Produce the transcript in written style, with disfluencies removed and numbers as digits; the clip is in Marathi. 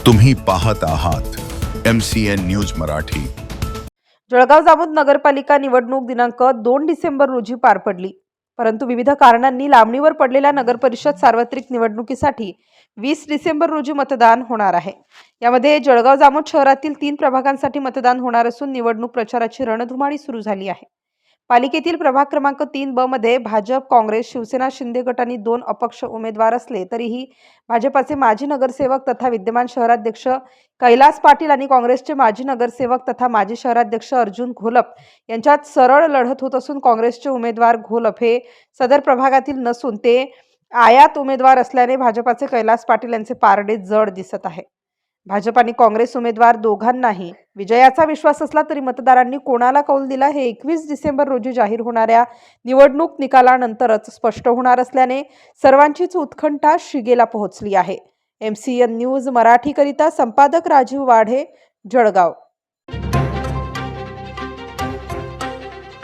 तुम्ही पाहत आहात MCN न्यूज मराठी। जळगाव जामोद नगरपालिका निवडणूक दिनांक 2 डिसेंबर रोजी पार पडली। परंतु विविध कारणांनी लांबणीवर पडलेल्या नगरपरिषद सार्वत्रिक निवडणुकीसाठी 20 डिसेंबर रोजी मतदान होणार आहे। यामध्ये जळगाव जामोद शहरातील 3 प्रभागांसाठी मतदान होणार असून निवडणूक प्रचाराची रणधुमाळी सुरू झाली आहे। पालिकेतील प्रभाग क्रमांक 3 ब मध्ये भाजप, काँग्रेस, शिवसेना, शिंदे गटांनी 2 अपक्ष उमेदवार असले तरीही भाजपाचे माजी नगरसेवक तथा विद्यमान शहराध्यक्ष कैलास पाटील आणि काँग्रेसचे माजी नगरसेवक तथा माजी शहराध्यक्ष अर्जुन घोलप यांच्यात सरळ लढत होत असून काँग्रेसचे उमेदवार घोलप हे सदर प्रभागातील नसून ते आयात उमेदवार असल्याने भाजपाचे कैलास पाटील यांचे पारडे जड दिसत आहे। भाजप आणि काँग्रेस उमेदवार दोघांनाही विजयाचा विश्वास असला तरी मतदारांनी कोणाला कौल दिला हे 21 डिसेंबर रोजी जाहीर होणाऱ्या निवडणूक निकालानंतरच स्पष्ट होणार असल्याने सर्वांचीच उत्कंठा शिगेला पोहोचली आहे। MCN न्यूज मराठी करिता संपादक राजीव वाढे, जळगाव।